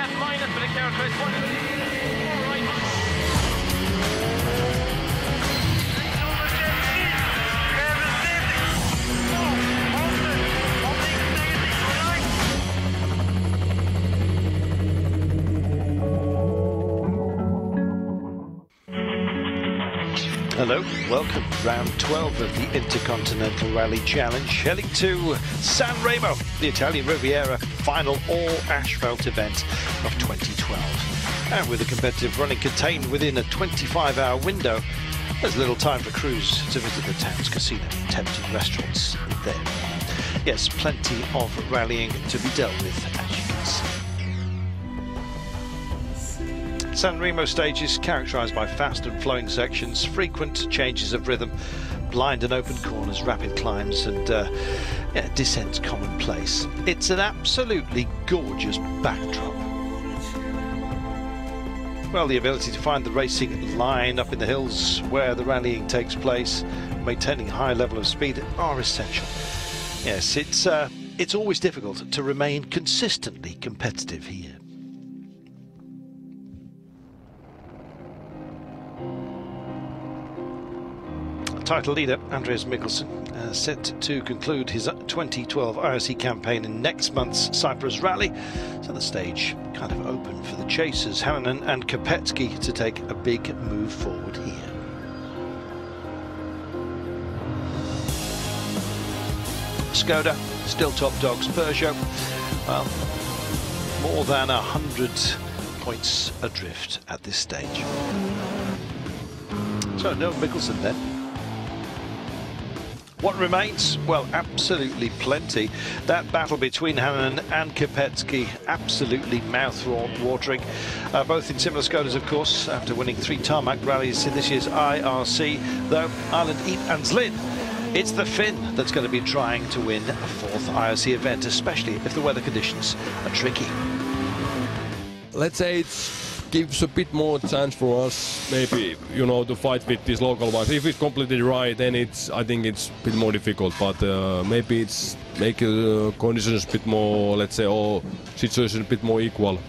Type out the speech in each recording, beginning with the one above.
left minus, but it characterized one. All right. Hello, welcome. Round 12 of the Intercontinental Rally Challenge, heading to San Remo, the Italian Riviera final all-asphalt event of 2012. And with the competitive running contained within a 25-hour window, there's little time for crews to visit the town's casino and tempting restaurants there. Yes, plenty of rallying to be dealt with, as you can see. San Remo stage is characterised by fast and flowing sections, frequent changes of rhythm, blind and open corners, rapid climbs and descents commonplace. It's an absolutely gorgeous backdrop. Well, the ability to find the racing line up in the hills where the rallying takes place, maintaining a high level of speed are essential. Yes, it's always difficult to remain consistently competitive here. Title leader Andreas Mikkelsen set to conclude his 2012 IRC campaign in next month's Cyprus Rally, so the stage kind of open for the chasers Hannanen and Kopetsky to take a big move forward here. Skoda still top dogs. Peugeot, well, more than 100 points adrift at this stage. So no Mikkelsen then. What remains? Well, absolutely plenty. That battle between Hannanen and Kopetsky, absolutely mouth-watering. Both in similar Skodas, of course, after winning 3 tarmac rallies in this year's IRC, though Ireland and Zlin. It's the Finn that's going to be trying to win a 4th IRC event, especially if the weather conditions are tricky. Let's say it gives a bit more chance for us, maybe, you know, to fight with these local ones. If it's completely dry, then I think it's a bit more difficult, but maybe it's make conditions a bit more, let's say, or situation a bit more equal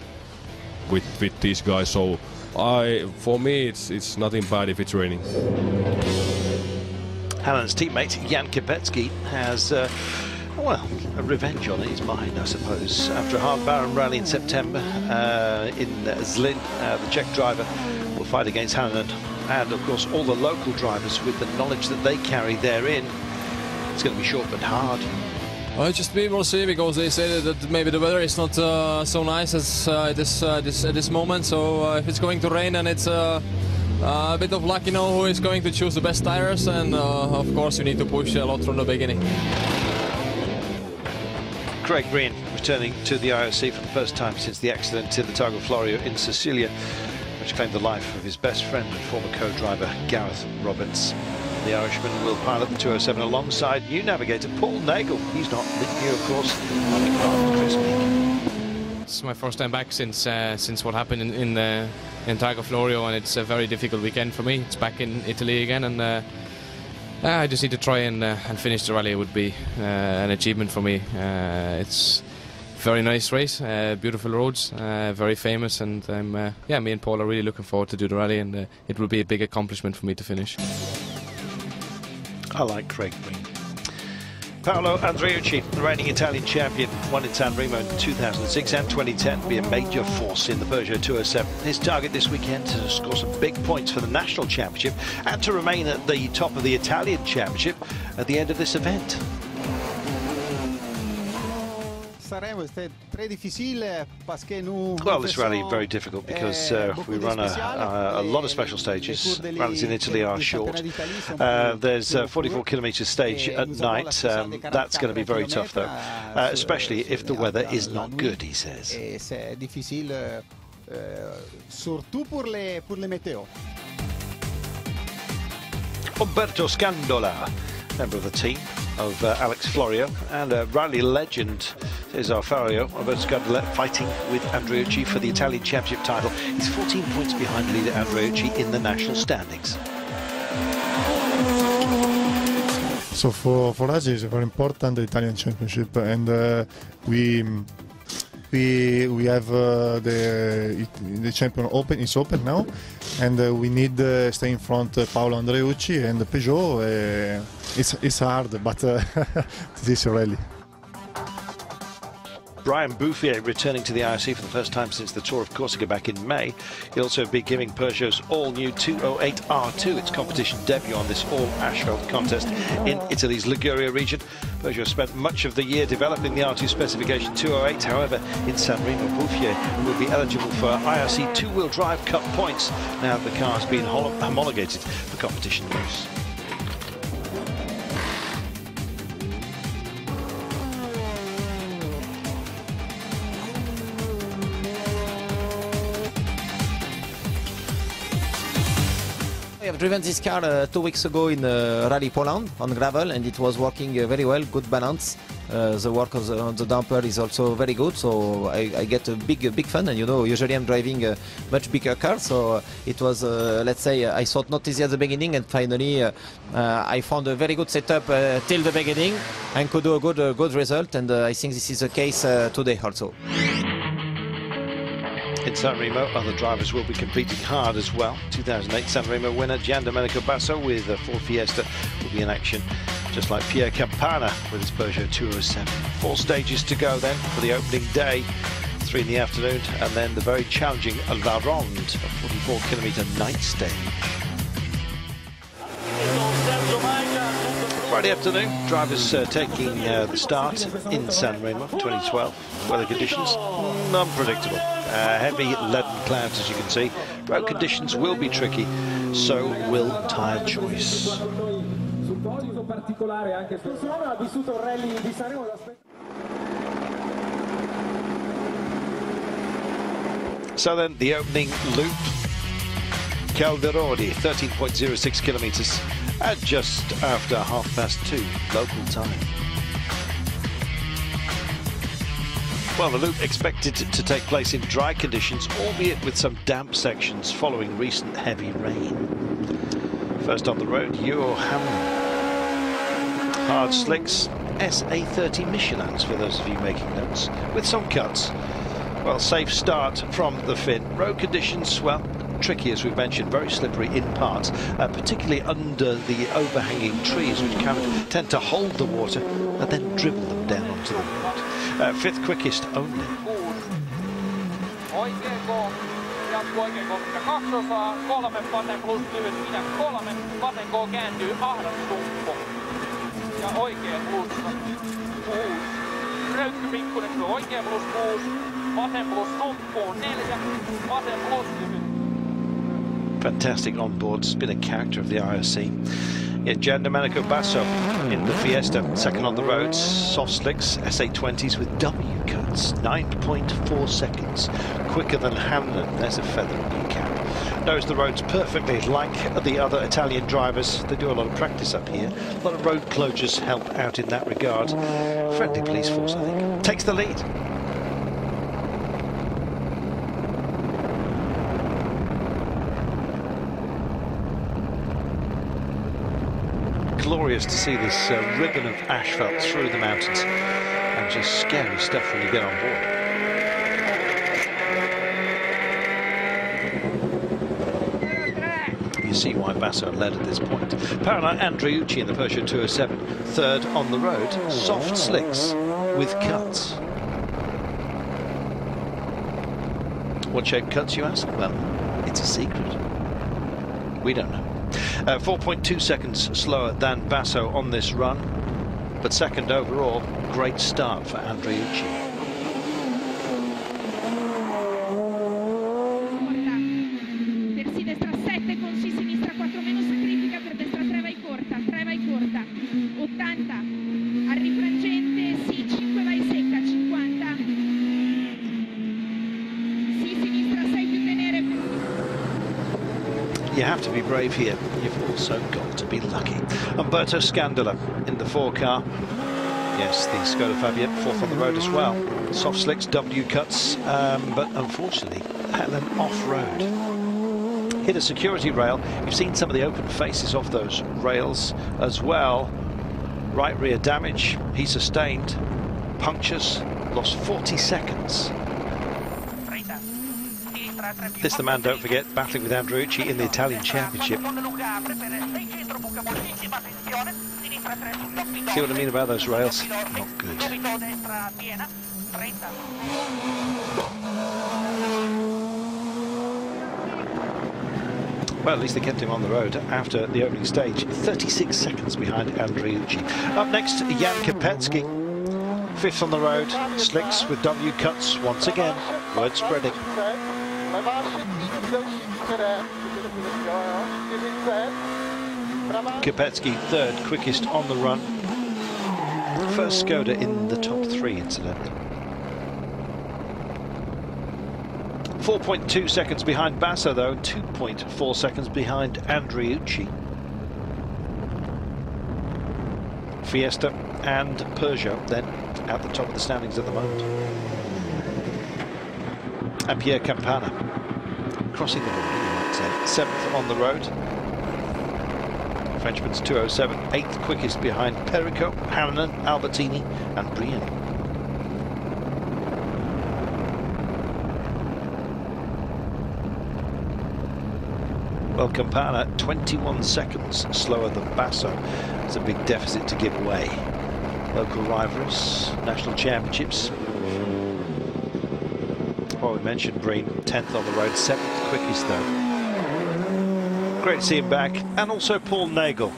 with these guys. So for me, it's nothing bad if it's raining. Hannanen's teammate Jan Kopetsky has well, a revenge on his mind, I suppose. After a hard barren rally in September in Zlin, the Czech driver will fight against Hannanen and, of course, all the local drivers with the knowledge that they carry therein. It's going to be short but hard. Well, just we will see, because they say that maybe the weather is not so nice as at this moment. So if it's going to rain, and it's a bit of luck, you know, who is going to choose the best tires, and of course you need to push a lot from the beginning. Craig Breen returning to the IRC for the first time since the accident in the Targa Florio in Sicilia, which claimed the life of his best friend and former co-driver Gareth Roberts. The Irishman will pilot the 207 alongside new navigator Paul Nagel. He's not new, of course. It's my first time back since what happened in Targa Florio, and it's a very difficult weekend for me. It's back in Italy again, and I just need to try and finish the rally. It would be an achievement for me. It's a very nice race, beautiful roads, very famous, and yeah, me and Paul are really looking forward to do the rally, and it will be a big accomplishment for me to finish. I like Craig Breen. Paolo Andreucci, the reigning Italian champion, won in San Remo in 2006 and 2010, be a major force in the Peugeot 207. His target this weekend is to score some big points for the national championship and to remain at the top of the Italian championship at the end of this event. Well, this rally is very difficult because we run a lot of special stages. Rallies in Italy are short. There's a 44-kilometre stage at night. That's going to be very tough, though, especially if the weather is not good, he says. Umberto Scandola, member of the team of Alex Florio, and a rally legend is Alfario, Umberto Scandola, fighting with Andreucci for the Italian championship title. He's 14 points behind leader Andreucci in the national standings. So for us it's very important, the Italian championship, and we we have the champion open is open now, and we need stay in front Paolo Andreucci and Peugeot. It's hard, but this is rally. Brian Bouffier returning to the IRC for the first time since the Tour of Corsica back in May. He'll also be giving Peugeot's all-new 208 R2 its competition debut on this all-asphalt contest in Italy's Liguria region. Peugeot spent much of the year developing the R2 specification 208. However, in San Remo, Bouffier will be eligible for IRC two-wheel drive Cup points now that the car has been homologated for competition use. I have driven this car 2 weeks ago in Rally Poland on gravel, and it was working very well, good balance. The work on the damper is also very good, so I get a big fun. And you know, usually I'm driving a much bigger car, so it was, let's say, I thought not easy at the beginning, and finally I found a very good setup till the beginning and could do a good result, and I think this is the case today also. In San Remo, other drivers will be competing hard as well. 2008 San Remo winner Giandomenico Basso with a Ford Fiesta will be in action, just like Pierre Campana with his Peugeot 207. 4 stages to go then for the opening day, 3 in the afternoon, and then the very challenging La Ronde, a 44-kilometre night stage. Friday afternoon, drivers taking the start in San Remo for 2012. Weather conditions, unpredictable. Heavy leaden clouds, as you can see. Road conditions will be tricky, so will tyre choice. So then, the opening loop. Calderoli, 13.06 kilometres at just after 2:30 local time. Well, the loop expected to take place in dry conditions, albeit with some damp sections following recent heavy rain. First on the road, Johan. Hard slicks, SA30 Michelins for those of you making notes, with some cuts. Well, safe start from the fin. Road conditions, well, tricky as we've mentioned, very slippery in parts, particularly under the overhanging trees, which can tend to hold the water and then dribble them down onto the road. 5th quickest only. Fantastic on board, it's been a character of the IRC. Yet Giandomenico Basso in the Fiesta, second on the roads, soft slicks, SA20s with W cuts, 9.4 seconds, quicker than Hamlin. There's a feather in your cap. Knows the roads perfectly, like the other Italian drivers. They do a lot of practice up here. A lot of road closures help out in that regard. Friendly police force, I think. Takes the lead. Glorious to see this ribbon of asphalt through the mountains, and just scary stuff when you get on board. You see why Basso led at this point. Paolo Andreucci in the Peugeot 207, third on the road, soft slicks with cuts. What shape cuts, you ask? Well, it's a secret. We don't know. 4.2 seconds slower than Basso on this run, but second overall. Great start for Andreucci. You have to be brave here. You've also got to be lucky. Umberto Scandola in the 4 car. Yes, the Skoda Fabia, 4th on the road as well. Soft slicks, W cuts, but unfortunately, had them off-road. Hit a security rail. You've seen some of the open faces of those rails as well. Right rear damage, he sustained. Punctures, lost 40 seconds. This the man, don't forget, battling with Andreucci in the Italian Championship. See what I mean about those rails? Not good. Well, at least they kept him on the road after the opening stage. 36 seconds behind Andreucci. Up next, Jan Kopecki. 5th on the road. Slicks with W cuts once again. Word spreading. Kopecki 3rd, quickest on the run. First Skoda in the top 3, incidentally. 4.2 seconds behind Basso, though, 2.4 seconds behind Andreucci. Fiesta and Peugeot then at the top of the standings at the moment. And Pierre Campana crossing the border, you might say. 7th on the road. Frenchman's 2:07, 8th quickest behind Perico, Hannan, Albertini and Brian. Well, Campana 21 seconds slower than Basso. It's a big deficit to give away. Local rivalries, national championships. Well, we mentioned Breen, 10th on the road, 7th quickest though. Great to see him back, and also Paul Nagel.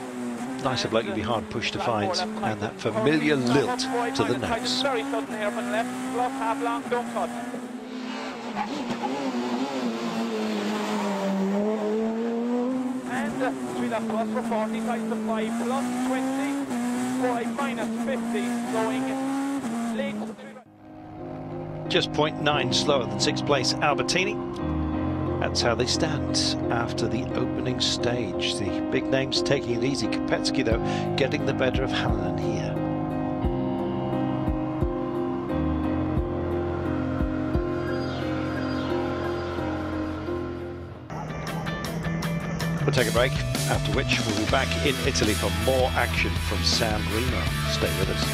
Nicer bloke you'd be hard pushed to find, and that familiar lilt to the nose. Very sudden here from the left, plus half long, don't cut. And 3 left plus for 40, ties to 5 plus 20, 5 minus 50, going late. Just 0.9 slower than 6th place Albertini. That's how they stand after the opening stage. The big names taking it easy. Kopecki, though, getting the better of Hannan here. We'll take a break, after which we'll be back in Italy for more action from San Remo. Stay with us.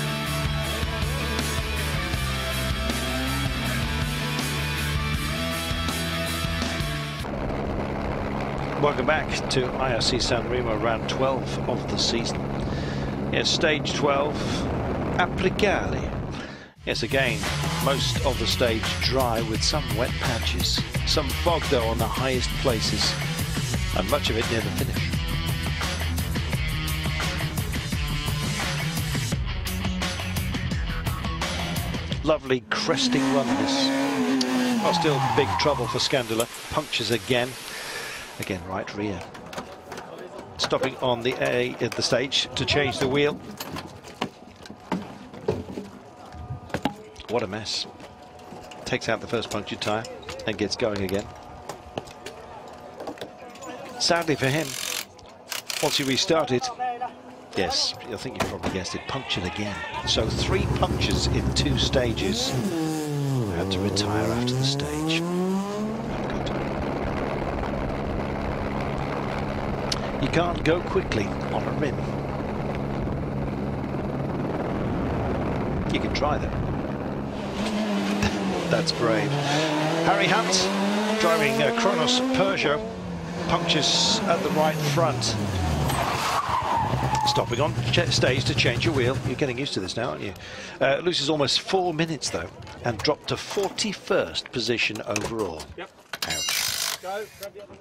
Welcome back to IRC San Remo, round 12 of the season. Yes, stage 12, Apricali. Yes, again, most of the stage dry with some wet patches. Some fog, though, on the highest places, and much of it near the finish. Lovely cresting run, this. Well, still big trouble for Scandula. Punctures again. Again, right rear. Stopping on the A at the stage to change the wheel. What a mess. Takes out the first punctured tyre and gets going again. Sadly for him, once he restarted, yes, I think you probably guessed it, punctured again. So 3 punctures in 2 stages. Had to retire after the stage. You can't go quickly on a rim. You can try though. That's brave. Harry Hunt driving Kronos Peugeot, punctures at the right front. Stopping on stage to change your wheel. You're getting used to this now, aren't you? Loses almost 4 minutes though, and dropped to 41st position overall. Yep. Ouch. Go, grab the other one.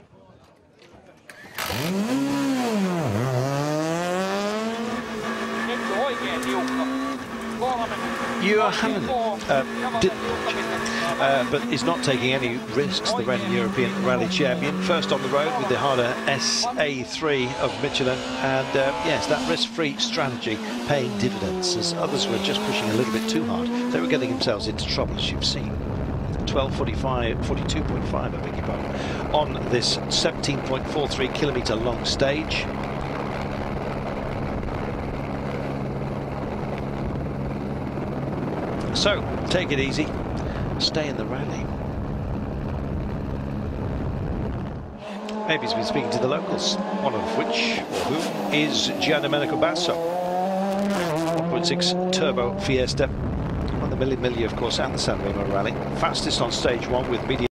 Hannan did punch, but is not taking any risks, the reigning European Rally Champion. First on the road with the Harder SA3 of Michelin, and yes, that risk-free strategy paying dividends, as others were just pushing a little bit too hard. They were getting themselves into trouble, as you've seen. 42.5, I beg your pardon, on this 17.43 kilometre long stage. So, take it easy, stay in the rally. Maybe he's been speaking to the locals, one of which, or who, is Giandomenico Basso. 1.6 turbo Fiesta. On the Mille Miglia, of course, and the San Remo Rally. Fastest on stage one with medium.